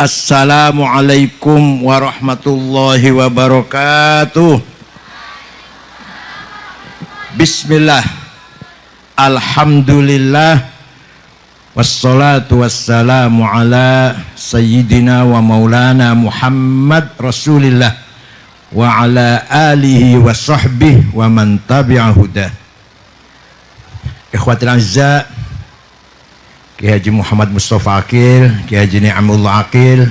Assalamualaikum warahmatullahi wabarakatuh. Bismillah, alhamdulillah, wassalatu wassalamu ala sayyidina wa maulana Muhammad Rasulillah wa ala alihi wa sahbihi wa man tabi'a hudah. Ikhwatul azza, Kiai Haji Muhammad Mustafa Akil, Kiai Haji Ni'amullah Akil,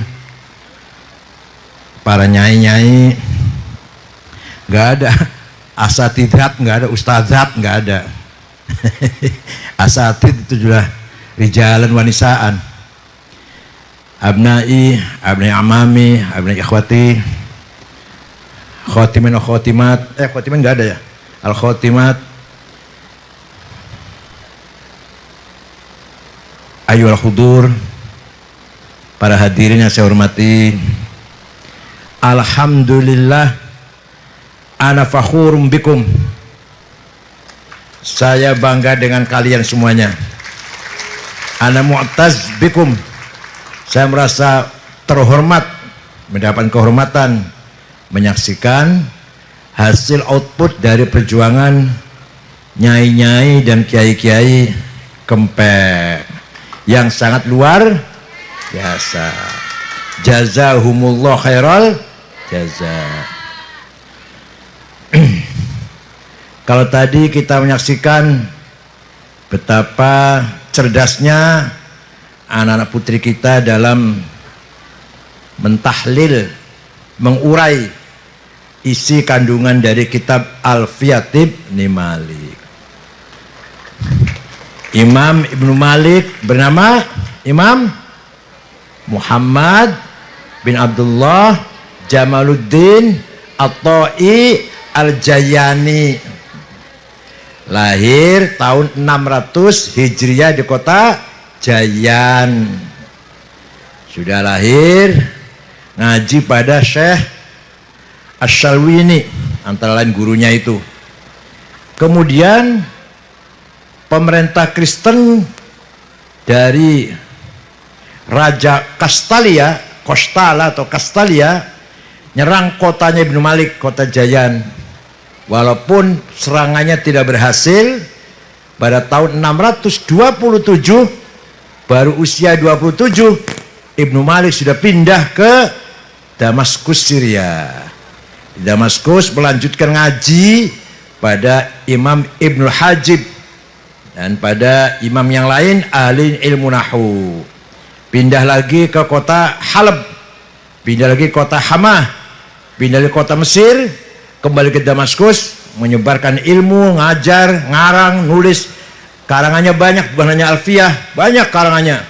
para nyai-nyai, nggak ada asatidat, nggak ada ustadzat, nggak ada. Asatid itu juga rijalan wanisaan. Abnai amami, abnai ikhwati, khotimin wa khotimat, khotimin nggak ada ya, al khotimat. Ayyuhal hudur, para hadirin yang saya hormati, alhamdulillah, ana fakhurum bikum. Saya bangga dengan kalian semuanya. Ana mu'taz bikum. Saya merasa terhormat, mendapat kehormatan menyaksikan hasil output dari perjuangan nyai-nyai dan kiai-kiai Kempek yang sangat luar biasa. Jazahumullah khairal jaza. Kalau tadi kita menyaksikan betapa cerdasnya anak-anak putri kita dalam mentahlil, mengurai isi kandungan dari kitab Alfiyah Ibnu Malik. Imam Ibnu Malik bernama Imam Muhammad bin Abdullah Jamaluddin At-Ta'i Al-Jayani, lahir tahun 600 Hijriah di kota Jayan. Sudah lahir ngaji pada Syekh Asy-Syalwini, antara lain gurunya itu. Kemudian pemerintah Kristen dari Raja Kastalia nyerang kotanya Ibnu Malik, kota Jayan. Walaupun serangannya tidak berhasil, pada tahun 627, baru usia 27, Ibnu Malik sudah pindah ke Damaskus, Syria. Di Damaskus melanjutkan ngaji pada Imam Ibnul Hajib dan pada imam yang lain ahli ilmu nahu. Pindah lagi ke kota Halab, pindah lagi ke kota Hamah, pindah lagi ke kota Mesir, kembali ke Damaskus, menyebarkan ilmu, ngajar, ngarang, nulis. Karangannya banyak, bukan hanya alfiyah, banyak karangannya.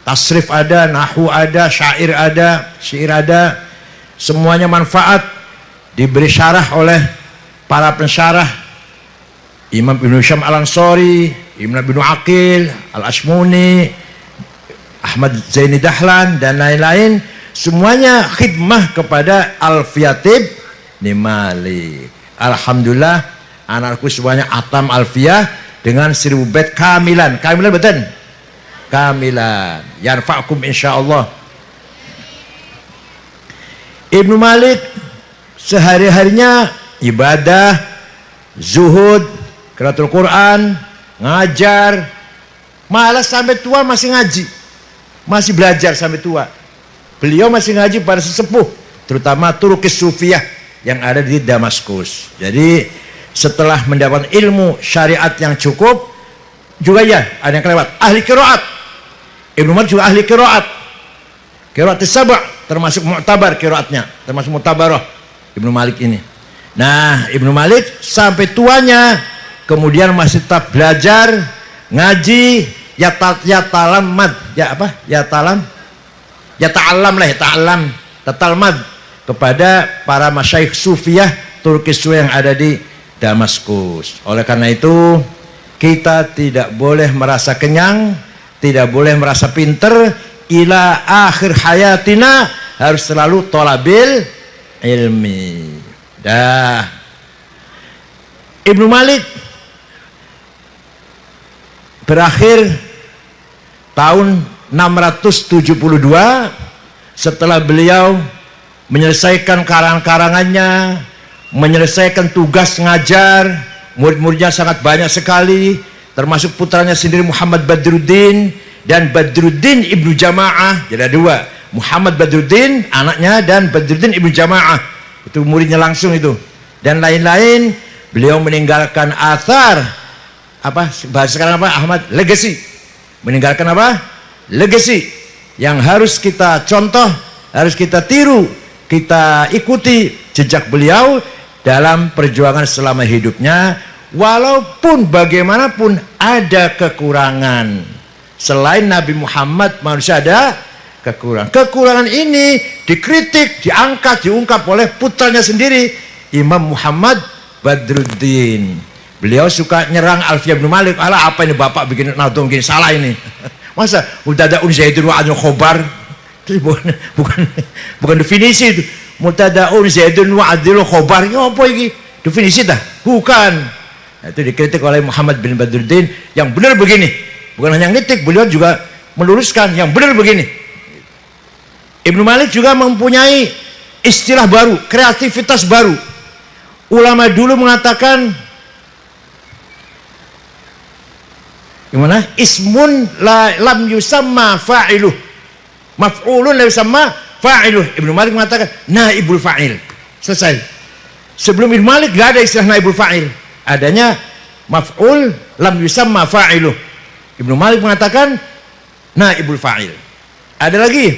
Tasrif ada, nahu ada, syair ada, syair ada, semuanya manfaat, diberi syarah oleh para pensyarah Imam Ibnu Syam Al-Ansari, Imam Ibnu Aqil, Al-Ashmuni, Ahmad Zaini Dahlan, dan lain-lain. Semuanya khidmah kepada Alfiyah Ibnu Malik. Alhamdulillah, anakku semuanya atam Alfiyah dengan 1000 bait kamilan. Kamilan betul? Kamilan. Yarfa'kum insyaallah. Ibnu Malik sehari-harinya ibadah, zuhud, qiraatul Quran, ngajar, malah sampai tua masih ngaji, masih belajar sampai tua. Beliau masih ngaji para sesepuh, terutama Turukis Sufiyah yang ada di Damaskus. Jadi setelah mendapat ilmu syariat yang cukup, juga ya ada yang kelewat, ahli qiraat. Ibnu Malik juga ahli qiraat, qiraat as-sab', termasuk mu'tabar qiraatnya, termasuk mu'tabarah Ibnu Malik ini. Nah, Ibnu Malik sampai tuanya kemudian masih tetap belajar, ngaji, tatalmad kepada para masyayikh sufiyah Turki yang ada di Damaskus. Oleh karena itu, kita tidak boleh merasa kenyang, tidak boleh merasa pinter, ila akhir hayatina, harus selalu thalabil ilmi. Ibnu Malik berakhir tahun 672 setelah beliau menyelesaikan karangan-karangannya, menyelesaikan tugas ngajar, murid-muridnya sangat banyak sekali, termasuk putranya sendiri Muhammad Badruddin dan Badruddin Ibnu Jamaah. Jadi ada dua, Muhammad Badruddin anaknya dan Badruddin Ibnu Jamaah, itu muridnya langsung itu, dan lain-lain. Beliau meninggalkan athar, apa bahasa sekarang apa Ahmad, legacy. Meninggalkan apa? Legacy yang harus kita contoh, harus kita tiru, kita ikuti jejak beliau dalam perjuangan selama hidupnya. Walaupun bagaimanapun ada kekurangan, selain Nabi Muhammad manusia ada kekurangan. Kekurangan ini dikritik, diangkat, diungkap oleh putranya sendiri, Imam Muhammad Badruddin. Beliau suka nyerang Alfiyah bin Malik. Alah, apa ini bapak bikin nahdhum gini, salah ini. Masa mutada'un zaidun wa adul khobar, itu bukan definisi itu. Mutada'un zaidun wa adul khobar, ya apa ini definisi dah? Bukan. Nah, itu dikritik oleh Muhammad bin Badruddin. Yang benar begini, bukan hanya kritik, beliau juga meluruskan yang benar begini. Ibnu Malik juga mempunyai istilah baru, kreativitas baru. Ulama dulu mengatakan gimana? Ismun lam yusamma fa'iluh, maf'ulun la yusamma fa'iluh. Ibnu Malik mengatakan naibul fa'il. Selesai. Sebelum Ibnu Malik gak ada istilah naibul fa'il, adanya maf'ul lam yusamma fa'iluh. Ibnu Malik mengatakan naibul fa'il. Ada lagi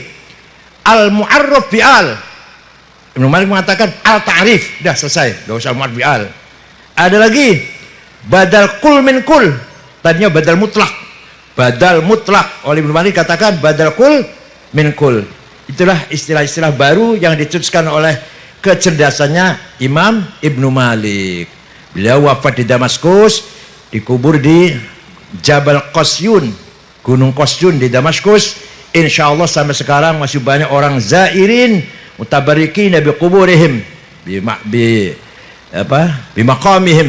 al-mu'arraf bi'al. Ibnu Malik mengatakan al-ta'rif. Dah selesai, gak usah mu'arraf bi'al. Ada lagi badal kul min kul. Tadinya badal mutlak. Badal mutlak. Oleh Ibnu Malik katakan badal kul min kul. Itulah istilah-istilah baru yang dicetuskan oleh kecerdasannya Imam Ibnu Malik. Beliau wafat di Damaskus, dikubur di Jabal Qasyun, Gunung Qasyun di Damaskus. Insya Allah sampai sekarang masih banyak orang zairin mutabarikin bi kuburihim bi maqamihim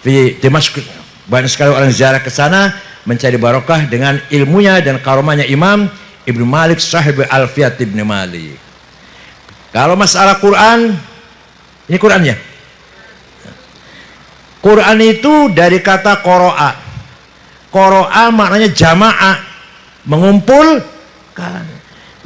fi Damaskus. Banyak sekali orang ziarah ke sana mencari barokah dengan ilmunya dan karomahnya Imam Ibnu Malik sahib Alfiyat Ibnu Malik. Kalau masalah Quran, ini Qurannya. Quran itu dari kata qoro'a. Qoro'a maknanya jamaah, mengumpulkan.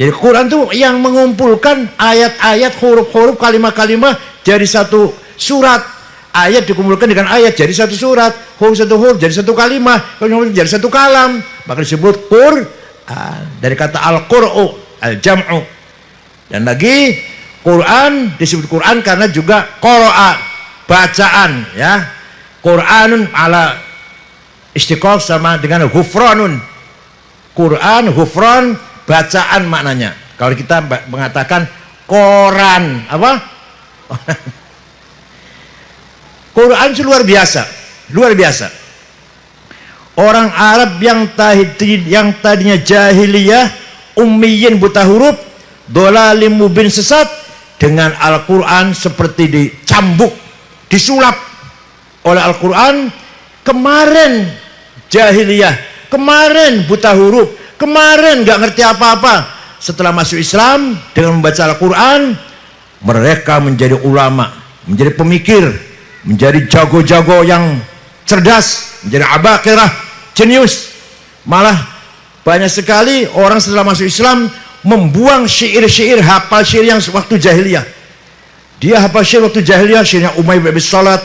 Jadi Quran itu yang mengumpulkan ayat-ayat, huruf-huruf, kalimat-kalimat jadi satu surat. Ayat dikumpulkan dengan ayat jadi satu surat, huruf satu huruf jadi satu kalimat, jadi satu kalam, maka disebut Quran. Dari kata al-qur'u, al-jam'u. Dan lagi Quran disebut Quran karena juga qoro'a, bacaan, ya. Quranun ala istiqaq sama dengan hufranun. Quran, hufran, bacaan maknanya. Kalau kita mengatakan koran, apa? Quran itu luar biasa, luar biasa. Orang Arab yang tadinya jahiliyah, ummiyin, buta huruf, dolalim mubin, sesat, dengan Al-Quran seperti dicambuk, disulap oleh Al-Quran. Kemarin jahiliyah, kemarin buta huruf, kemarin gak ngerti apa-apa. Setelah masuk Islam dengan membaca Al-Quran, mereka menjadi ulama, menjadi pemikir, menjadi jago-jago yang cerdas, menjadi abakirah, jenius. Malah banyak sekali orang setelah masuk Islam membuang syair-syair, hafal syair yang waktu jahiliyah. Dia hafal syair waktu jahiliyah, syairnya Umayyah bin Salat,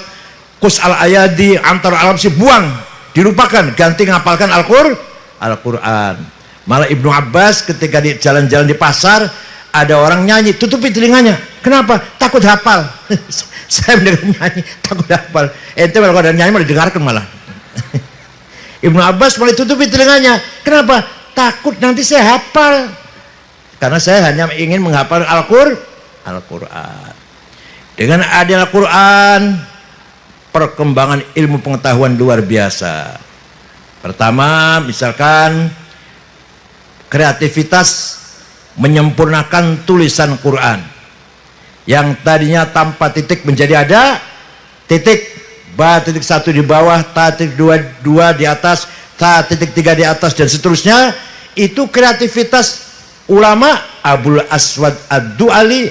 Qus al-Ayadi, Antar al-Absi, buang, dilupakan, ganti ngapalkan Al-Quran. Malah Ibnu Abbas ketika di jalan-jalan di pasar, ada orang nyanyi, tutupi telinganya. Kenapa? Takut hafal. Saya mendengar nyanyi, takut hafal. Ente kalau ada nyanyi malah didengarkan malah. Ibnu Abbas malah tutupi telinganya. Kenapa? Takut nanti saya hafal. Karena saya hanya ingin menghafal Al-Quran. Dengan adanya Al-Quran, perkembangan ilmu pengetahuan luar biasa. Pertama, misalkan kreativitas menyempurnakan tulisan Quran. Yang tadinya tanpa titik menjadi ada titik, ba titik satu di bawah, ta titik dua di atas, ta titik tiga di atas, dan seterusnya. Itu kreativitas ulama Abul Aswad Ad-Du'ali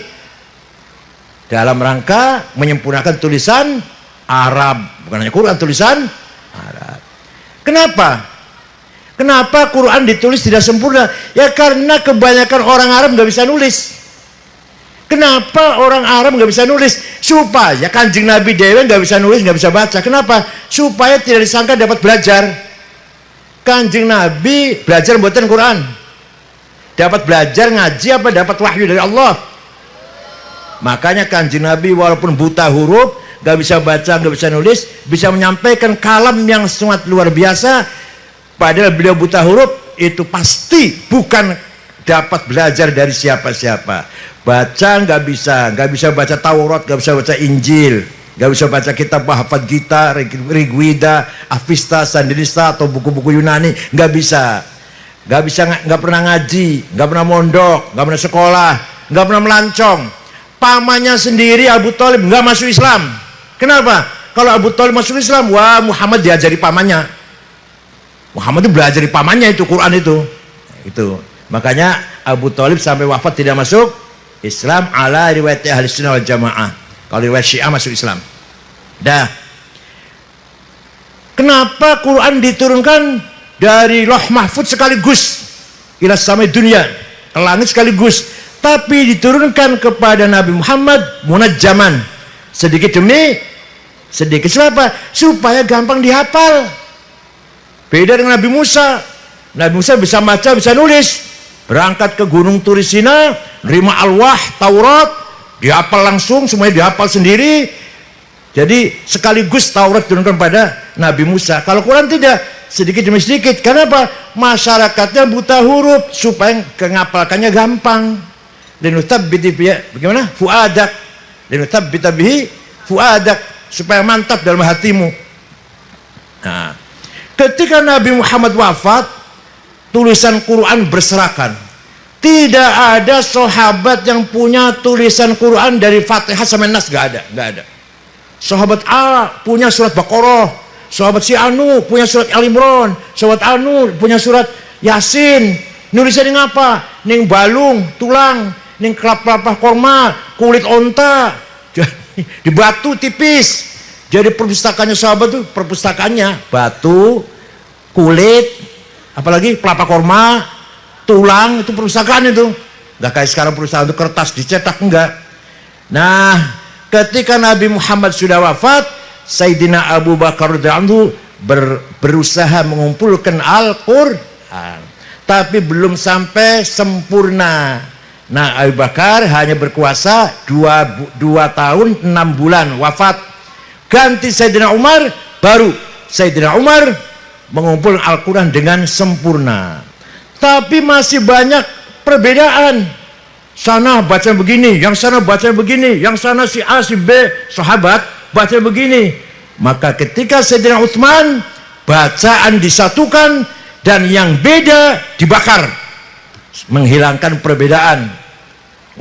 dalam rangka menyempurnakan tulisan Arab, bukan hanya Quran, tulisan Arab. Kenapa? Kenapa Quran ditulis tidak sempurna? Ya karena kebanyakan orang Arab nggak bisa nulis. Kenapa orang Arab nggak bisa nulis? Supaya Kanjeng Nabi Dewa nggak bisa nulis, nggak bisa baca. Kenapa? Supaya tidak disangka dapat belajar. Kanjeng Nabi belajar buatan Quran. Dapat belajar ngaji apa dapat wahyu dari Allah? Makanya Kanjeng Nabi walaupun buta huruf, nggak bisa baca, nggak bisa nulis, bisa menyampaikan kalam yang sangat luar biasa. Padahal beliau buta huruf, itu pasti bukan dapat belajar dari siapa-siapa. Baca nggak bisa baca Taurat, nggak bisa baca Injil, nggak bisa baca kitab Bhagavad Gita, Rigveda, Avesta, Sandinista atau buku-buku Yunani, nggak bisa, nggak pernah ngaji, nggak pernah mondok, nggak pernah sekolah, nggak pernah melancong. Pamannya sendiri Abu Thalib nggak masuk Islam. Kenapa? Kalau Abu Thalib masuk Islam, wah Muhammad diajari pamannya. Muhammad itu belajar di pamannya itu Quran itu. Makanya Abu Thalib sampai wafat tidak masuk Islam ala riwayat ahli sunnah wal jamaah. Kalau riwayat Syiah masuk Islam. Dah. Kenapa Quran diturunkan dari Lauh Mahfuz sekaligus ila samai dunia, ke langit sekaligus, tapi diturunkan kepada Nabi Muhammad munajjaman, sedikit demi sedikit. Siapa? Supaya gampang dihafal. Beda dengan Nabi Musa. Nabi Musa bisa baca, bisa nulis. Berangkat ke Gunung Turisina, nerima alwah, Taurat, dihafal langsung, semuanya dihafal sendiri. Jadi sekaligus Taurat diturunkan pada Nabi Musa. Kalau Quran tidak, sedikit demi sedikit. Kenapa? Masyarakatnya buta huruf, supaya ngapalkannya gampang. Linutsabita bihi, bagaimana? Fuadak. Linutsabita bihi fuadak, supaya mantap dalam hatimu. Nah, ketika Nabi Muhammad wafat, tulisan Quran berserakan. Tidak ada sahabat yang punya tulisan Quran dari Fatihah sampai Nas, nggak ada. Sahabat A punya surat Baqarah, sahabat si Anu punya surat Al Imran, sahabat Anu punya surat Yasin. Nulisan ini apa? Ning balung, tulang, ning kelapa korma, kulit onta, di batu tipis. Jadi perpustakaannya sahabat tuh, perpustakaannya batu, kulit, apalagi kelapa korma, tulang, itu perpustakaan itu. Nggak kayak sekarang perpustakaan itu kertas dicetak, enggak. Nah, ketika Nabi Muhammad sudah wafat, Sayyidina Abu Bakar radhiyallahu berusaha mengumpulkan Al-Quran, tapi belum sampai sempurna. Nah, Abu Bakar hanya berkuasa 2 tahun 6 bulan wafat. Ganti Sayyidina Umar, baru Sayyidina Umar mengumpulkan Al-Quran dengan sempurna. Tapi masih banyak perbedaan. Sana baca begini, yang sana baca begini, yang sana si A, si B, sahabat baca begini. Maka ketika Sayyidina Utsman, bacaan disatukan dan yang beda dibakar, menghilangkan perbedaan.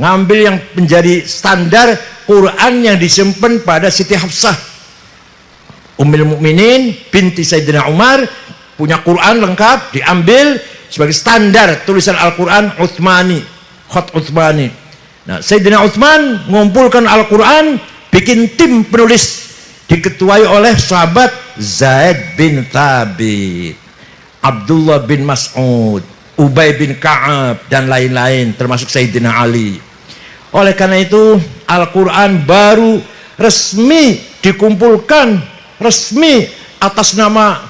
Ngambil yang menjadi standar Quran yang disimpan pada Siti Hafsah Ummul Mukminin binti Sayyidina Umar, punya Quran lengkap, diambil sebagai standar tulisan Al-Quran Utsmani, Khat Utsmani. Nah, Sayyidina Utsman mengumpulkan Al-Quran, bikin tim penulis, diketuai oleh sahabat Zaid bin Thabit, Abdullah bin Mas'ud, Ubay bin Ka'ab, dan lain-lain, termasuk Sayyidina Ali. Oleh karena itu, Al-Quran baru resmi dikumpulkan, resmi atas nama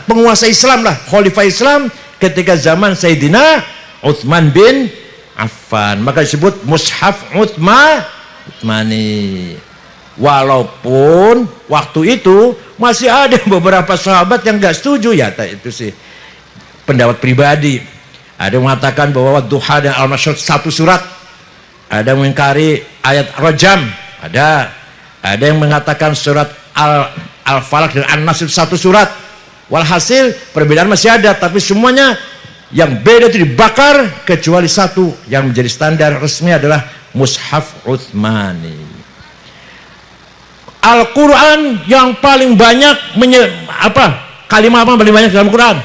penguasa Islam lah, Khalifah Islam, ketika zaman Sayyidina Utsman bin Affan. Maka disebut Mushaf Utsmani. Walaupun waktu itu masih ada beberapa sahabat yang nggak setuju, ya itu sih pendapat pribadi. Ada yang mengatakan bahwa Duha dan Al-Masyhur satu surat, ada yang mengingkari ayat Rajam, ada yang mengatakan surat Al-Falaq dan An-Nas satu surat. Walhasil perbedaan masih ada, tapi semuanya yang beda itu dibakar, kecuali satu yang menjadi standar resmi adalah Mushaf Utsmani. Al-Quran yang paling banyak kalimat apa paling banyak dalam Quran?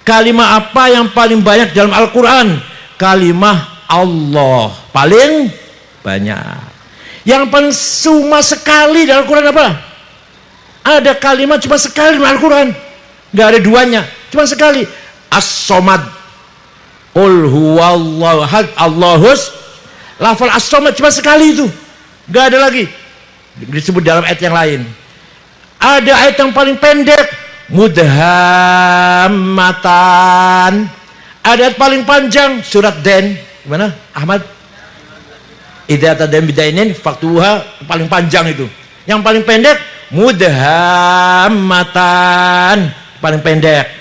Kalimat apa yang paling banyak dalam Al-Quran? Kalimat Allah paling banyak. Yang paling cuma sekali dalam Al-Quran apa? Ada kalimat cuma sekali dalam Al-Quran, nggak ada duanya, cuma sekali. As-Somad, Qul huwallahu ahad, Allahus. Lafal As-Somad cuma sekali itu, nggak ada lagi disebut dalam ayat yang lain. Ada ayat yang paling pendek, Mudhammatan. Ada ayat paling panjang, surat Den. Gimana Ahmad? Idza tadam bidainin faktuha, paling panjang itu. Yang paling pendek Mudhammatan, paling pendek.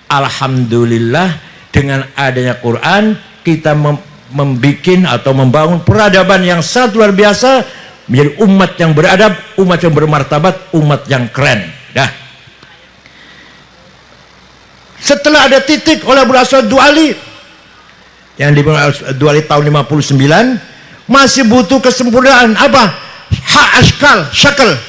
Alhamdulillah, dengan adanya Quran kita membikin atau membangun peradaban yang sangat luar biasa, menjadi umat yang beradab, umat yang bermartabat, umat yang keren. Dah. Setelah ada titik oleh Abu Aswad Du'ali yang dibangun Du'ali tahun 59, masih butuh kesempurnaan. Apa? Ha ashkal, syakal,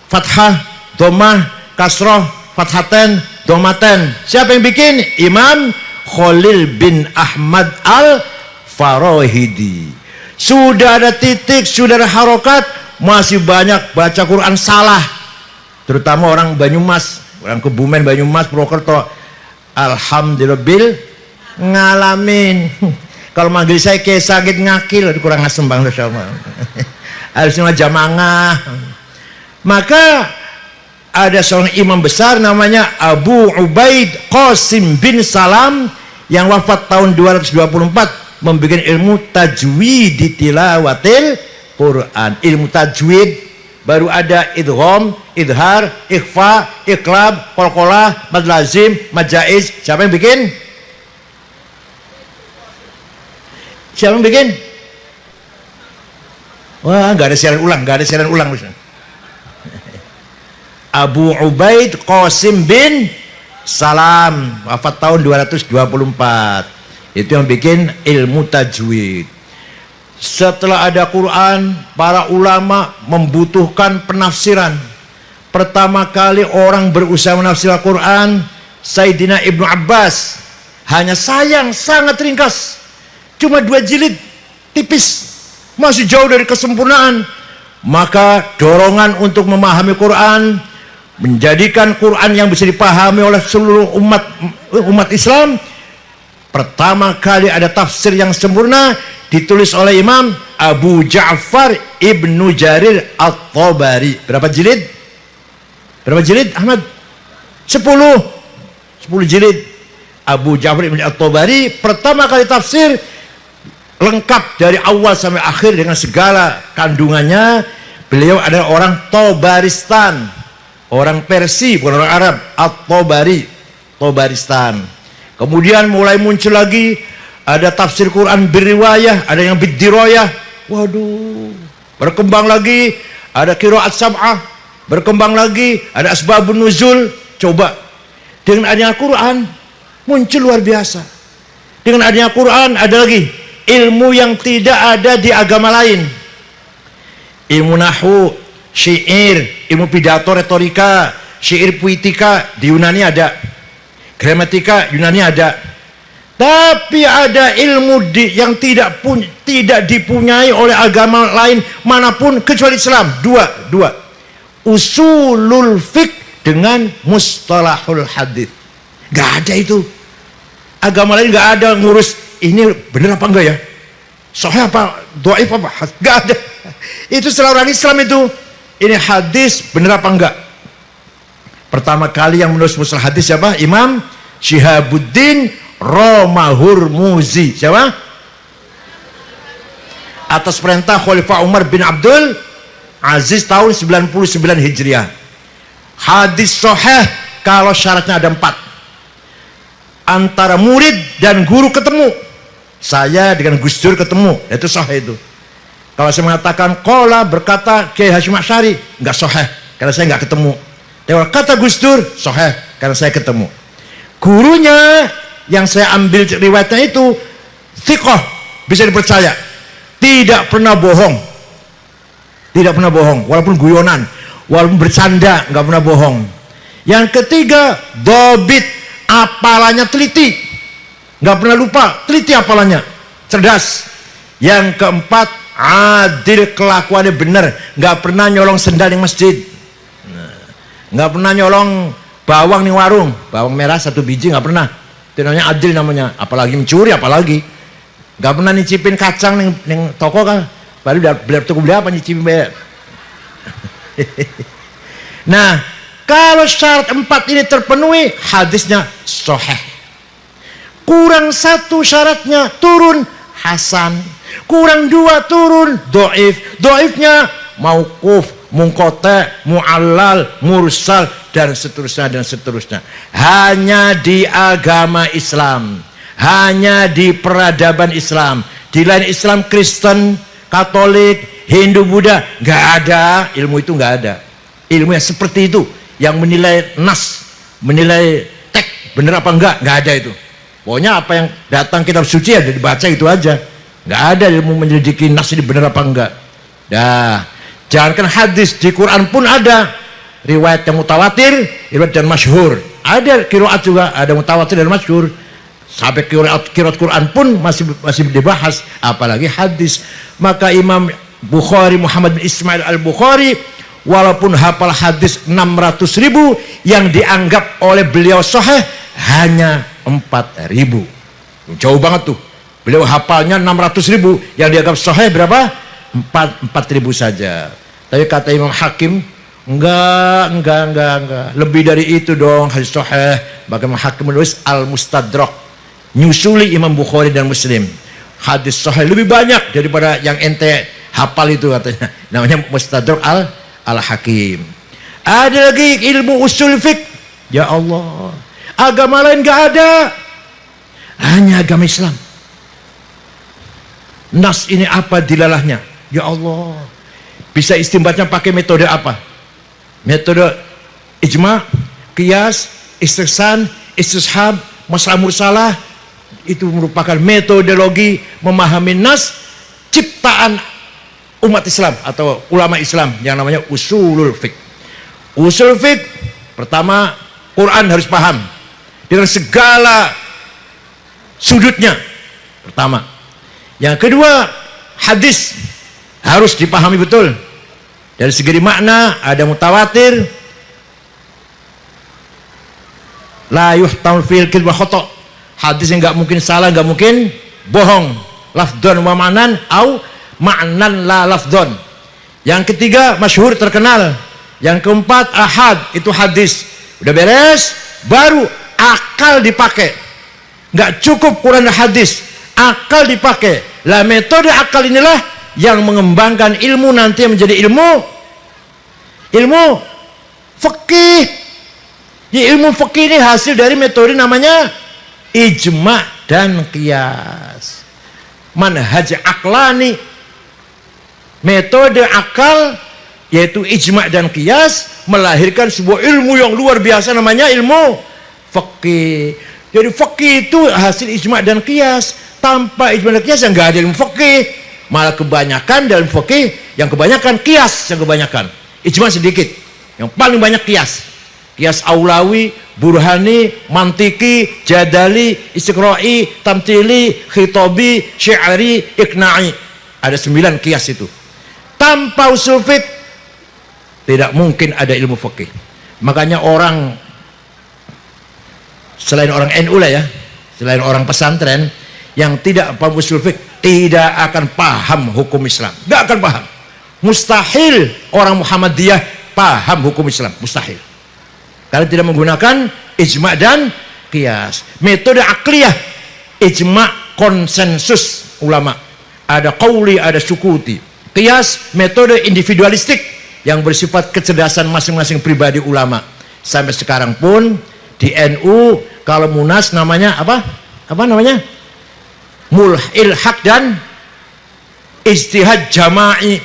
fathah, dhammah, kasroh, fathaten, dhammaten. Siapa yang bikin? Imam Khalil bin Ahmad Al-Farahidi. Sudah ada titik, sudah ada harokat, masih banyak baca Quran salah, terutama orang Banyumas, orang Kebumen, Banyumas, Purwokerto. Alhamdulillah ngalamin. Kalau manggil saya kayak sakit ngakil, kurang asem banget harusnya jamangah. Maka ada seorang imam besar namanya Abu Ubaid Qasim bin Salam yang wafat tahun 224, membuat ilmu tajwid di tilawatil Quran. Ilmu tajwid baru ada idgham, idhar, ikhfa, iqlab, qalqalah, mad lazim, mad jaiz. Siapa yang bikin? Siapa yang bikin? Wah, nggak ada siaran ulang, nggak ada siaran ulang. Abu Ubaid Qasim bin Salam, wafat tahun 224. Itu yang bikin ilmu tajwid. Setelah ada Quran, para ulama membutuhkan penafsiran. Pertama kali orang berusaha menafsir Al-Quran, Sayyidina Ibnu Abbas. Hanya sayang, sangat ringkas, cuma 2 jilid, tipis, masih jauh dari kesempurnaan. Maka dorongan untuk memahami Quran, menjadikan Quran yang bisa dipahami oleh seluruh umat Islam. Pertama kali ada tafsir yang sempurna, ditulis oleh Imam Abu Ja'far Ibnu Jarir At-Tabari. Berapa jilid? Berapa jilid Ahmad? 10 jilid. Abu Ja'far Ibnu At-Tabari pertama kali tafsir lengkap dari awal sampai akhir dengan segala kandungannya. Beliau adalah orang Tabaristan, orang Persia, bukan orang Arab. At-Tabari, Tabaristan. Kemudian mulai muncul lagi ada tafsir Quran biriwayah, ada yang bidiroyah. Waduh, berkembang lagi ada qiraat sab'ah, berkembang lagi ada asbabun nuzul. Coba dengan adanya Quran muncul luar biasa. Dengan adanya Quran ada lagi ilmu yang tidak ada di agama lain. Ilmu nahwu, syair, ilmu pidato, retorika, syair puitika di Yunani ada, gramatika Yunani ada. Tapi ada ilmu yang tidak dipunyai oleh agama lain manapun kecuali Islam. Dua. Usulul fiqh dengan mustalahul hadits. Gak ada itu. Agama lain gak ada ngurus ini bener apa enggak ya? Sahih apa? Dhaif apa? Gak ada. Itu selalu Islam itu. Ini hadis bener apa enggak? Pertama kali yang menulis mustalah hadis siapa? Imam Syihabuddin Romahurmuzi. Siapa? Atas perintah Khalifah Umar bin Abdul Aziz tahun 99 Hijriah. Hadis sahih kalau syaratnya ada 4. Antara murid dan guru ketemu. Saya dengan Gus Dur ketemu, itu sahih itu. Kalau saya mengatakan qala berkata Kiai Hasyim Asy'ari, enggak sahih karena saya enggak ketemu. Tapi kata Gus Dur sahih karena saya ketemu. Gurunya yang saya ambil riwayatnya itu thiqah, bisa dipercaya, tidak pernah bohong, walaupun guyonan, walaupun bercanda, nggak pernah bohong. Yang ketiga, dobit, apalannya teliti, nggak pernah lupa, teliti apalannya, cerdas. Yang keempat, adil, kelakuannya benar, nggak pernah nyolong sendal di masjid, nggak pernah nyolong bawang di warung, bawang merah 1 biji nggak pernah. Itu namanya adil namanya. Apalagi mencuri, apalagi nggak pernah nyicipin kacang ning toko kan, baru toko beli apa nyicipin bayar. Nah, kalau syarat 4 ini terpenuhi, hadisnya sahih. Kurang 1 syaratnya, turun hasan. Kurang 2 turun dhaif. Dhaifnya mauquf, munqati', mu'allal, mursal, dan seterusnya dan seterusnya. Hanya di agama Islam, hanya di peradaban Islam. Di lain Islam, Kristen, Katolik, Hindu, Buddha, nggak ada ilmu itu, nggak ada. Ilmu yang seperti itu, yang menilai nas, menilai teks bener apa enggak, nggak ada itu. Pokoknya apa yang datang kitab suci ada dibaca itu aja. Nggak ada ilmu menyelidiki nas ini bener apa enggak. Dah, jangankan hadis, di Quran pun ada riwayat yang mutawatir, riwayat dan masyhur. Ada qiraat juga, ada mutawatir dan masyhur. Sampai qiraat Quran pun masih dibahas, apalagi hadis. Maka Imam Bukhari, Muhammad bin Ismail al-Bukhari, walaupun hafal hadis 600.000, yang dianggap oleh beliau sahih hanya 4.000. Jauh banget tuh. Beliau hafalnya 600.000, yang dianggap sahih berapa? 4.000 saja. Tapi kata Imam Hakim, enggak, lebih dari itu dong hadis sahih. Bagaimana Hakim menulis Al-Mustadrak, nyusuli Imam Bukhari dan Muslim. Hadis sahih lebih banyak daripada yang ente hafal itu, katanya. Namanya Mustadrak Al-Hakim. Ada lagi ilmu usul fiqh. Ya Allah, agama lain enggak ada, hanya agama Islam. Nas ini apa dilalahnya? Ya Allah, bisa istinbatnya pakai metode apa? Metode ijma, qiyas, istihsan, istishab, masalah mursalah. Itu merupakan metodologi memahami nas ciptaan umat Islam atau ulama Islam yang namanya usulul fiqh. Usul fiqh, pertama, Quran harus paham dengan segala sudutnya, pertama. Yang kedua, hadis harus dipahami betul. Dari segi makna, ada mutawatir, la yuhtamul fil kidz wa khata'. Hadis yang nggak mungkin salah, nggak mungkin bohong. Lafdhon wa ma'nan au ma'nan la lafdhon. Yang ketiga, masyhur, terkenal. Yang keempat, ahad, itu hadis. Udah beres, baru akal dipakai. Nggak cukup Quran dan hadis, akal dipakai. Lah metode akal inilah yang mengembangkan ilmu nanti menjadi ilmu fikih. Ya, ilmu fikih ini hasil dari metode namanya ijma dan qiyas. Manhaj aklani, metode akal yaitu ijma dan qiyas melahirkan sebuah ilmu yang luar biasa namanya ilmu fikih. Jadi fikih itu hasil ijma dan qiyas. Tanpa ijma dan qiyas yang nggak ada ilmu fikih. Malah kebanyakan dalam fikih yang kebanyakan qiyas, yang kebanyakan ijma sedikit. Yang paling banyak qiyas. Qiyas aulawi, burhani, mantiki, jadali, istiqra'i, tamtili, khitabi, syi'ari, iqna'i. Ada 9 qiyas itu. Tanpa usul fiqh tidak mungkin ada ilmu fikih. Makanya orang selain orang NU lah ya, selain orang pesantren yang tidak paham usul fiqh tidak akan paham hukum Islam, nggak akan paham. Mustahil orang Muhammadiyah paham hukum Islam, mustahil. Karena tidak menggunakan ijma dan qiyas. Metode akliyah, ijma konsensus ulama. Ada qauli, ada sukuti. Qiyas metode individualistik yang bersifat kecerdasan masing-masing pribadi ulama. Sampai sekarang pun di NU kalau munas namanya apa? Apa namanya? Ilhaq dan ijtihad jama'i.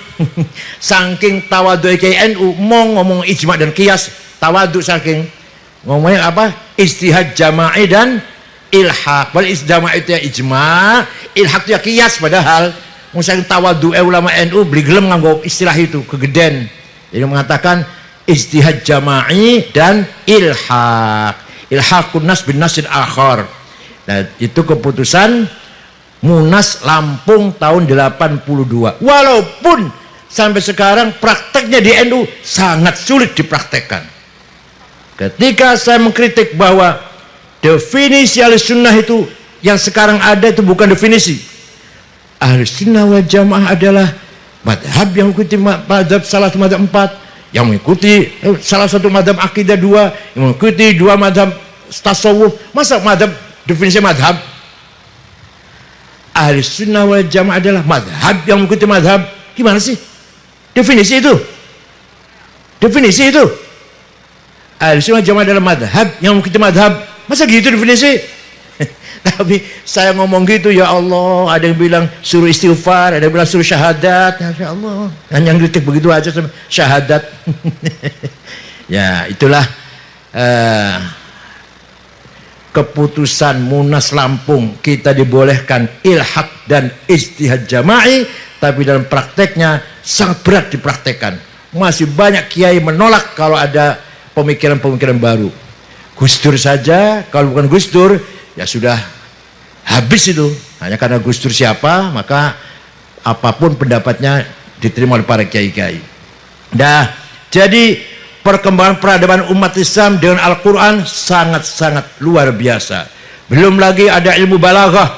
Saking tawadhu NU mau ngomong ijma dan qiyas, tawadhu saking ngomongnya apa? Ijtihad jama'i dan ilhaq. Wal ijma' itu ya ijma', ilhaq itu ya qiyas. Padahal saking tawadhu ulama NU beli gelem nganggo istilah itu kegeden. Jadi mengatakan ijtihad jama'i dan ilhaq. ilhaqun nas bin nasin akhar. Nah, itu keputusan Munas Lampung tahun 82. Walaupun sampai sekarang prakteknya di NU sangat sulit dipraktekkan. Ketika saya mengkritik bahwa definisi Ahlussunnah itu yang sekarang ada itu bukan definisi. Ahlussunnah wal Jamaah adalah madhab yang mengikuti madhab salah satu madhab 4, yang mengikuti salah satu madhab akidah 2, yang mengikuti 2 madhab tasawuf. Masa madhab definisi madhab? Ahlussunnah wal Jamaah adalah madhab yang mengikuti madhab. Gimana sih definisi itu? Definisi itu Ahlussunnah wal Jamaah adalah madhab yang mengikuti madhab. Masa gitu definisi? Tapi saya ngomong gitu, ya Allah, ada yang bilang suruh istighfar, ada yang bilang suruh syahadat. Ya Allah, yang kritik begitu aja sama syahadat. Ya, itulah keputusan Munas Lampung. Kita dibolehkan ilhaq dan ijtihad jama'i, tapi dalam prakteknya sangat berat dipraktekkan. Masih banyak kiai menolak kalau ada pemikiran-pemikiran baru. Gus Dur saja, kalau bukan Gus Dur ya sudah habis itu. Hanya karena Gus Dur siapa, maka apapun pendapatnya diterima oleh para kiai-kiai. Nah, jadi perkembangan peradaban umat Islam dengan Al-Quran sangat-sangat luar biasa. Belum lagi ada ilmu balaghah.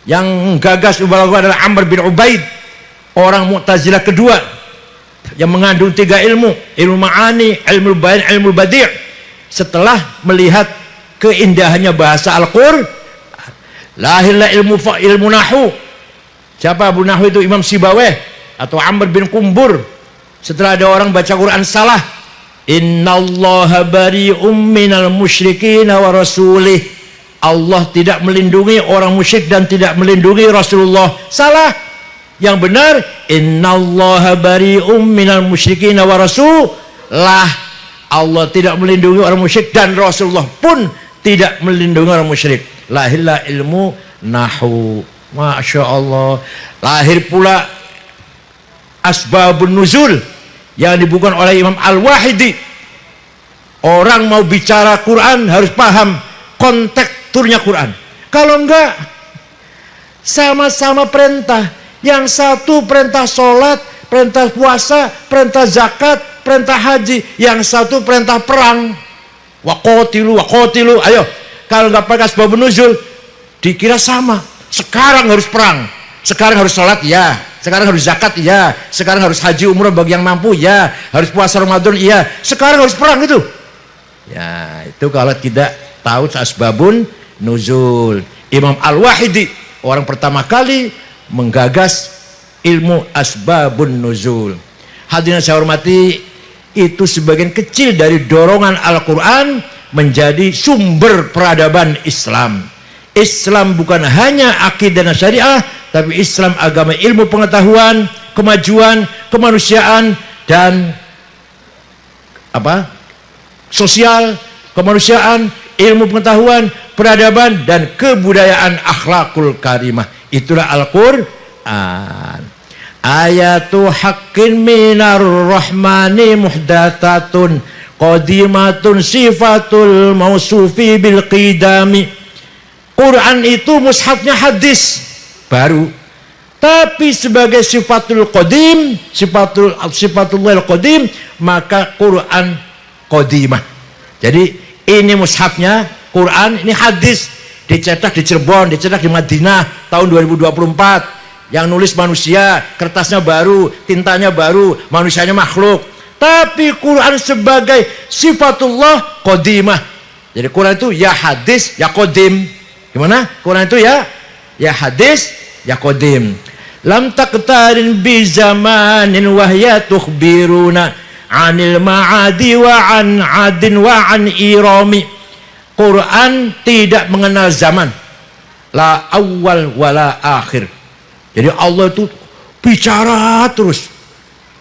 Yang gagas ilmu balaghah adalah Amr bin Ubaid, orang Mu'tazilah kedua, yang mengandung 3 ilmu: ilmu ma'ani, ilmu bayan, ilmu badi'. Setelah melihat keindahannya bahasa Al-Qur'an, lahirlah ilmu nahu. Siapa Abu Nahu itu? Imam Sibawayh atau Amr bin Kumbur. Setelah ada orang baca Quran salah, innallaha bari'um minal musyrikin wa rasulih, Allah tidak melindungi orang musyrik dan tidak melindungi Rasulullah. Salah. Yang benar, innallaha bari'um minal musyrikin wa rasulullah, Allah tidak melindungi orang musyrik dan Rasulullah pun tidak melindungi orang musyrik. Lahirlah ilmu nahu. Masya Allah. Lahir pula asbabun nuzul yang dibukukan oleh Imam Al-Wahidi. Orang mau bicara Quran harus paham kontekturnya Quran. Kalau enggak, sama-sama perintah. Yang satu perintah sholat, perintah puasa, perintah zakat, perintah haji. Yang satu perintah perang. Waqatilu, waqatilu. Ayo, kalau nggak pakai asbabun nuzul, dikira sama. Sekarang harus perang, sekarang harus sholat, ya. Sekarang harus zakat, ya. Sekarang harus haji umrah bagi yang mampu, ya. Harus puasa Ramadan, ya. Sekarang harus perang itu. Ya, itu kalau tidak tahu asbabun nuzul. Imam Al-Wahidi orang pertama kali menggagas ilmu asbabun nuzul. Hadirin saya hormati, itu sebagian kecil dari dorongan Al-Quran menjadi sumber peradaban Islam. Islam bukan hanya akidah dan syariah, tapi Islam agama ilmu pengetahuan, kemajuan, kemanusiaan, dan sosial, kemanusiaan, ilmu pengetahuan, peradaban, dan kebudayaan akhlakul karimah. Itulah Al-Quran. Ayatu haqqin minar rahmani muhdathatun qadimatun sifatul mausufi bil qidami. Quran itu mushafnya hadis baru, tapi sebagai sifatul qadim, sifatullah qadim, maka Quran qadimah. Jadi ini mushafnya Quran, ini hadis, dicetak di Cirebon, dicetak di Madinah tahun 2024. Yang nulis manusia, kertasnya baru, tintanya baru, manusianya makhluk. Tapi Quran sebagai sifatullah qadimah. Jadi Quran itu ya hadis, ya qadim. Gimana? Quran itu ya hadis, ya qadim. Lam taqtarin bi zamanin wahya tukhbiruna anil ma'adi wa an adin wa an irami. Quran tidak mengenal zaman, la awal wala akhir. Jadi Allah itu bicara terus,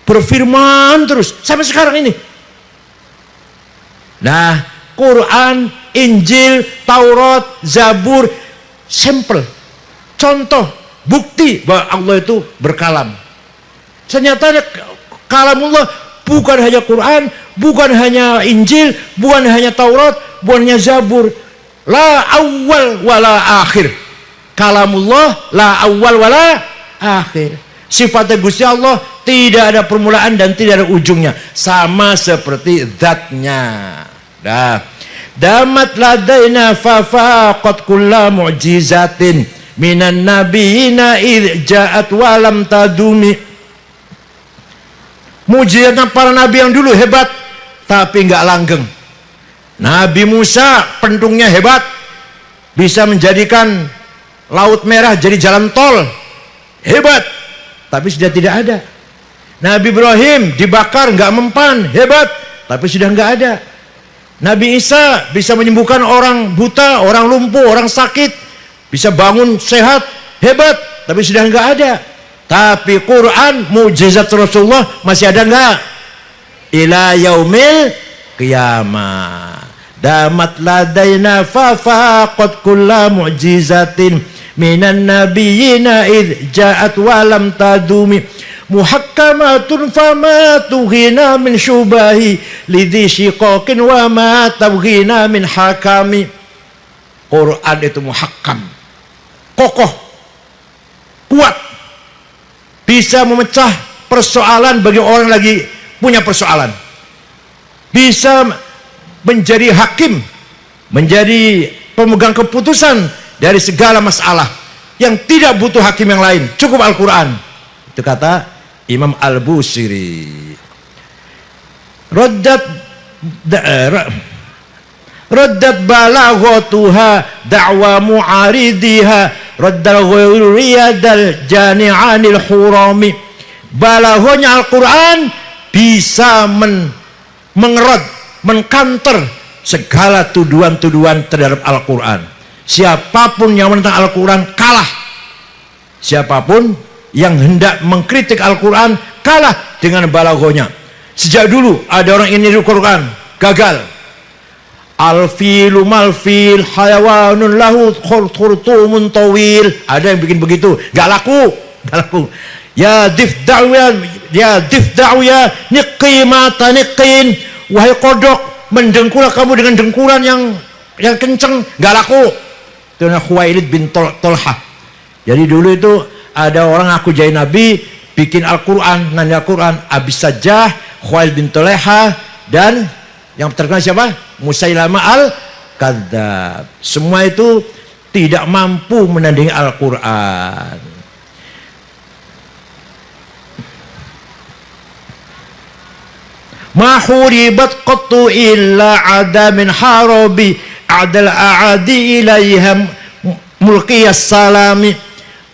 berfirman terus sampai sekarang ini. Nah, Quran, Injil, Taurat, Zabur, sampel, contoh, bukti bahwa Allah itu berkalam. Ternyata kalamullah bukan hanya Quran, bukan hanya Injil, bukan hanya Taurat, buahnya Zabur. La awal wala akhir. Kalamullah la awal wala akhir. Sifatnya Gusti Allah tidak ada permulaan dan tidak ada ujungnya, sama seperti zatnya. Dah. Damat ladaina fafaqat kulla mu'jizatin minan nabiyina idh ja'at walam tadumi. Mujizatnya para nabi yang dulu hebat tapi nggak langgeng. Nabi Musa pentungnya hebat, bisa menjadikan Laut Merah jadi jalan tol, hebat, tapi sudah tidak ada. Nabi Ibrahim dibakar nggak mempan, hebat, tapi sudah nggak ada. Nabi Isa bisa menyembuhkan orang buta, orang lumpuh, orang sakit, bisa bangun sehat, hebat, tapi sudah nggak ada. Tapi Quran, mujizat Rasulullah masih ada nggak? Ila yaumil qiyamah. Damat ladaina fafaqat kulla mu'jizatin minan nabiyina idh ja'at walam tadumi. Muhakkamatun fama tughina min syubahi lidhi shiqaqin wa ma tughina min hakami. Quran itu muhakkam, kokoh, kuat, bisa memecah persoalan bagi orang lagi punya persoalan, bisa menjadi hakim, menjadi pemegang keputusan dari segala masalah yang tidak butuh hakim yang lain, cukup Al-Quran. Itu kata Imam Al-Busiri. Raddat balaghatuha da'wa mu'aridiha raddal ghuriyadal jani'anil hurami. Balaghonya Al-Quran bisa mengerod, mengkanter segala tuduhan-tuduhan terhadap Al-Quran. Siapapun yang menentang Al-Quran kalah. Siapapun yang hendak mengkritik Al-Quran kalah dengan balaghonya. Sejak dulu ada orang ini di Al-Quran, gagal. Al-filu mal-fil hayawanun lahu khurtumun tawil. Ada yang bikin begitu, gak laku, gak laku. Ya difda'u ya niqi mata niqin. Wahai kodok, mendengkurlah kamu dengan dengkuran yang kenceng, gak laku. Itu Khuwailid bin Tolhah. Jadi dulu itu ada orang aku jadi nabi, bikin Al-Quran, nanya Al-Quran, Abi Sajjah, Khuwailid bin Tolhah, dan yang terkenal siapa? Musailamah Al-Kadzdzab. Semua itu tidak mampu menandingi Al-Quran. Ma huribat qattu illa ada min harabi adal a'adi ilaiham mulkiyas salami.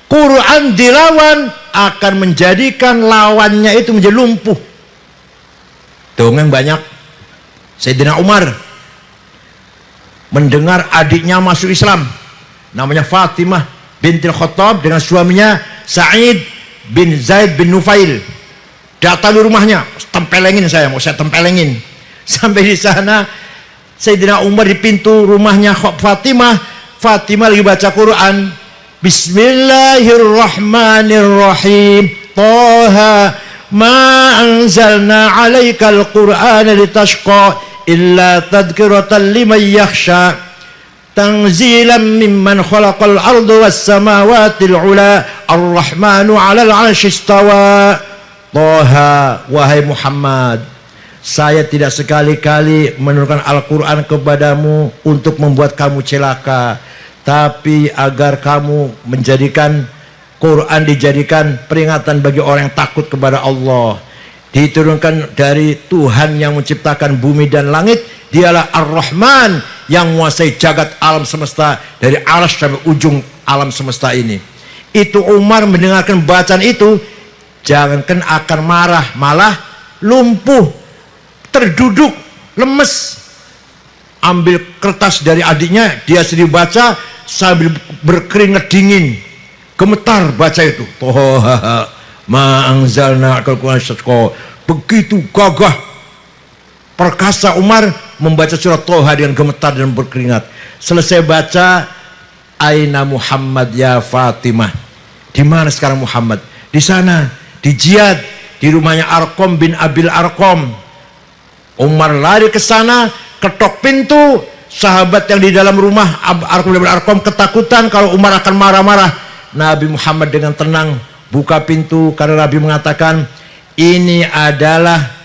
Quran dilawan akan menjadikan lawannya itu menjadi lumpuh. Dongeng banyak. Sayyidina Umar mendengar adiknya masuk Islam, namanya Fatimah bintil Khattab dengan suaminya Sa'id bin Zaid bin Nufail. Datang di rumahnya, tempelengin saya, mau saya tempelengin. Sampai di sana Sayyidina Umar di pintu rumahnya Fatimah. Fatimah lagi baca Quran. Bismillahirrahmanirrahim. Taha ma anzalna alaikal qur'ana litashqa illa tadhkiratan liman yakhsha tanzilan mimman khalaqal arda was samawati al-ula ar-rahmanu 'alal 'arsy istawa. Taha, wahai Muhammad, saya tidak sekali-kali menurunkan Al-Quran kepadamu untuk membuat kamu celaka, tapi agar kamu menjadikan Quran dijadikan peringatan bagi orang yang takut kepada Allah. Diturunkan dari Tuhan yang menciptakan bumi dan langit. Dialah Ar-Rahman yang menguasai jagat alam semesta, dari arsy sampai ujung alam semesta ini. Itu Umar mendengarkan bacaan itu, jangankan akan marah, malah lumpuh, terduduk, lemes. Ambil kertas dari adiknya, dia sendiri baca sambil berkeringat dingin, gemetar baca itu. Toha ma anzalna al-Qur'an syatqa. Begitu gagah perkasa Umar membaca surat Toha dengan gemetar dan berkeringat. Selesai baca, aina Muhammad ya Fatimah. Di mana sekarang Muhammad? Di sana, di jihad, di rumahnya Arqam bin Abil Arqam. Umar lari ke sana, ketok pintu, sahabat yang di dalam rumah Arqam bin Arqam ketakutan kalau Umar akan marah-marah. Nabi Muhammad dengan tenang buka pintu karena Nabi mengatakan, ini adalah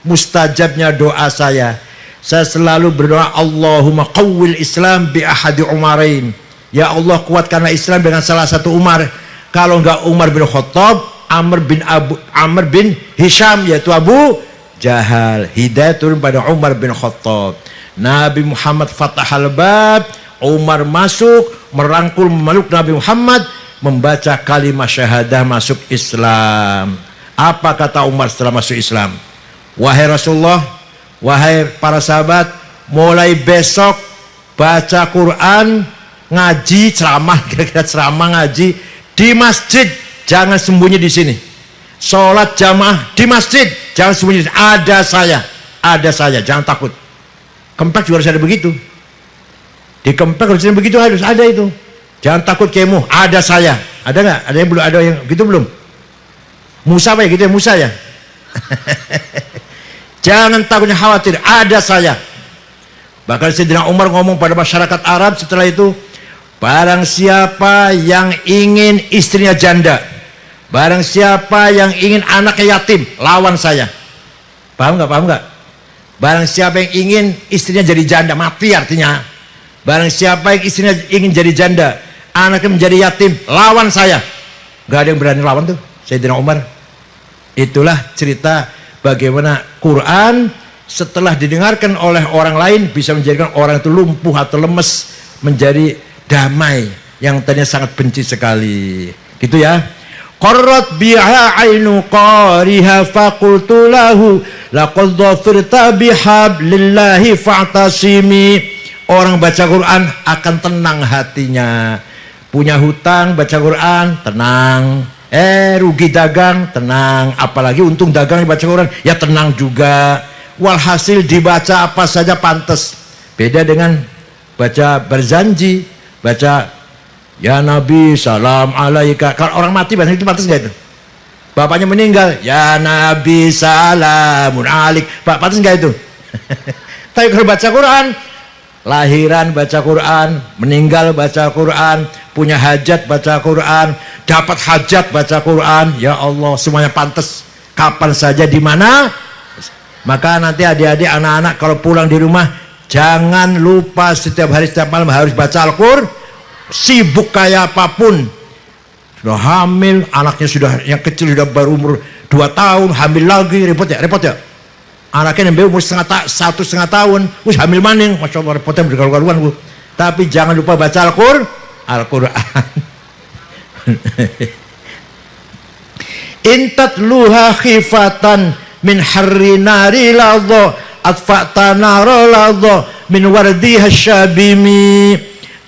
mustajabnya doa saya. Saya selalu berdoa, Allahumma qawwil Islam bi ahadi Umarain. Ya Allah, kuatkanlah Islam dengan salah satu Umar. Kalau enggak Umar bin Khattab, Amr bin Hisham, yaitu Abu Jahal. Hidayah turun pada Umar bin Khattab. Nabi Muhammad fatahal bab, Umar masuk, merangkul memeluk Nabi Muhammad, membaca kalimat syahadah, masuk Islam. Apa kata Umar setelah masuk Islam? Wahai Rasulullah, wahai para sahabat, mulai besok baca Quran, ngaji, ceramah, kira-kira ceramah, ngaji di masjid, jangan sembunyi di sini. Sholat jamaah di masjid, jangan sembunyi di sini. Ada saya, jangan takut. Kempek juga harus ada begitu. Di Kempek harus ada begitu, harus ada itu. Jangan takut kemo, ada saya. Ada nggak? Ada yang belum, ada yang gitu belum? Musa apa ya gitu ya, Musa ya. Jangan takutnya khawatir, ada saya. Bahkan Sayyidina Umar ngomong pada masyarakat Arab setelah itu, barang siapa yang ingin istrinya janda, barang siapa yang ingin anaknya yatim, lawan saya. Paham nggak? Paham nggak? Barang siapa yang ingin istrinya jadi janda, mati artinya. Barang siapa yang istrinya ingin jadi janda, anaknya menjadi yatim, lawan saya. Gak ada yang berani lawan tuh Sayyidina Umar. Itulah cerita bagaimana Quran setelah didengarkan oleh orang lain bisa menjadikan orang itu lumpuh atau lemes menjadi damai yang tadinya sangat benci sekali. Gitu ya. Qarrat biha ainu qariha faqultu lahu laqad dhafirta bihablillahi fa'tasimi. Orang baca Quran akan tenang hatinya. Punya hutang baca Quran, tenang. Rugi dagang, tenang. Apalagi untung dagang baca Quran, ya tenang juga. Walhasil dibaca apa saja pantas. Beda dengan baca berjanji, baca ya Nabi salam alaika. Kalau orang mati bahasa itu pantas nggak itu? Bapaknya meninggal, ya Nabi salamun alik. Pak, pantas nggak itu? Tapi kalau baca Quran, lahiran baca Quran, meninggal baca Quran, punya hajat baca Quran, dapat hajat baca Quran, ya Allah, semuanya pantas. Kapan saja di mana. Maka nanti adik-adik, anak-anak kalau pulang di rumah, jangan lupa setiap hari setiap malam harus baca Al-Qur'an. Sibuk kayak apapun, sudah hamil, anaknya sudah yang kecil sudah baru umur 2 tahun, hamil lagi, repot ya. Anaknya yang umur 1,5 tahun, hamil maning, masya Allah, repotnya bergaru-garuan bu. Tapi jangan lupa baca Al-Quran. Intat luha khifatan min harri nari ladha atfa'ta nara ladha min wardiha syabimi.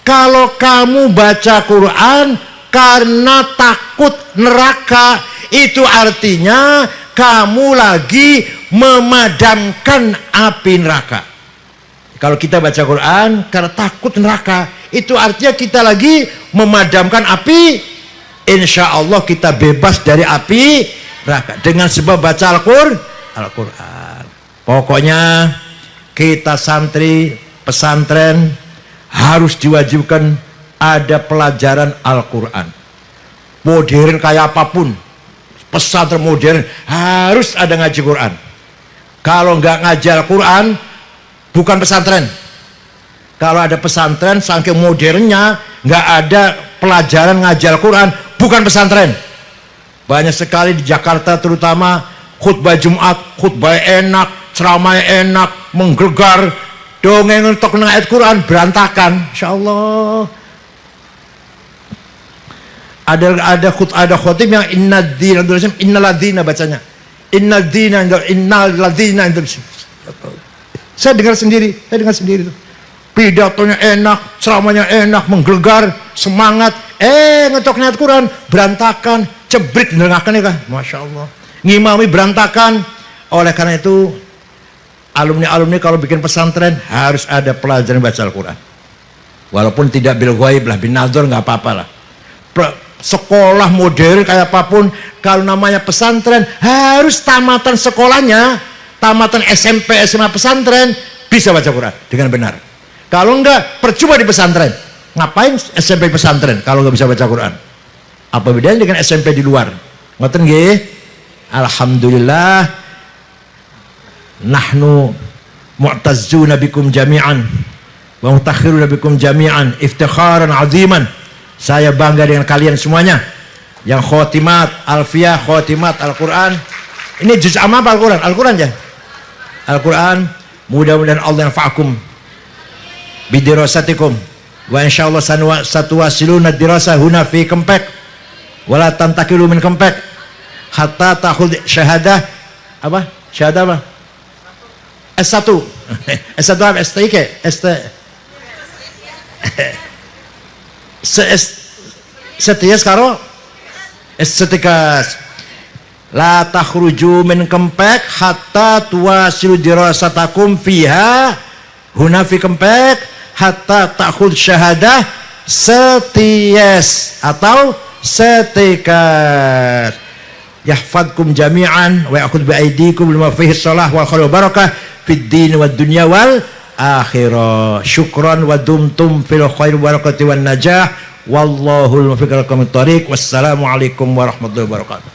Kalau kamu baca Quran karena takut neraka, itu artinya kamu lagi memadamkan api neraka. Kalau kita baca Quran karena takut neraka, itu artinya kita lagi memadamkan api. Insya Allah kita bebas dari api neraka dengan sebab baca Al-Quran. Pokoknya kita santri pesantren harus diwajibkan ada pelajaran Al-Quran. Modern kayak apapun, pesantren modern harus ada ngaji Quran. Kalau nggak ngaji Al-Quran, bukan pesantren. Kalau ada pesantren, saking modernnya nggak ada pelajaran ngaji Al-Quran, bukan pesantren. Banyak sekali di Jakarta terutama khutbah Jumat, khutbah enak, ceramah enak, menggelegar, dongeng untuk ayat Quran berantakan. Insya Allah ada khutib yang innalladzina bacanya, innalladzina. Saya dengar sendiri tuh. Pidatonya enak, ceramahnya enak, menggelegar, semangat. Ngetok ayat Quran berantakan, cebrit dengarkan ya kan, masya Allah. Ngimami berantakan. Oleh karena itu alumni kalau bikin pesantren harus ada pelajaran baca Al-Quran. Walaupun tidak bil ghaib lah, bin nazar nggak apa-apa lah. Sekolah modern kayak apapun, kalau namanya pesantren harus tamatan sekolahnya, tamatan SMP, SMA pesantren bisa baca Quran dengan benar. Kalau enggak, percuma di pesantren. Ngapain SMP pesantren kalau nggak bisa baca Quran? Apa bedanya dengan SMP di luar? Ngoten nggih? Alhamdulillah nahnu mu'tazzuna bikum jami'an wa mutakhiruna bikum jami'an iftikharan aziman. Saya bangga dengan kalian semuanya yang khotimat alfiyah, khotimat Al-Quran. Ini juz amma apa Al-Quran? Al-Quran ya? Al-Quran. Mudah-mudahan Allah yanfa'akum bidirasatikum wa insyaallah satuwasiluna dirasah huna fi Kempek wala tantakilu min Kempek hatta tahul syahadah apa? Syahadah apa? S1 S1 apa? STIK ST setias karo estetika la takhruju min Kempek hatta tuwasilu dirasatakum fiha huna fi Kempek hatta takhud syahadah setias atau setikas yahfadkum jami'an wa ya'khudh bi'aidikum lima fihi shalah wal khair barakah fid din wad dunya wal akhirah. Syukran wa dumtum fil khair barakati wan najah wallahul muwaffiq ila aqwamit thoriq. Wassalamu alaikum warahmatullahi wabarakatuh.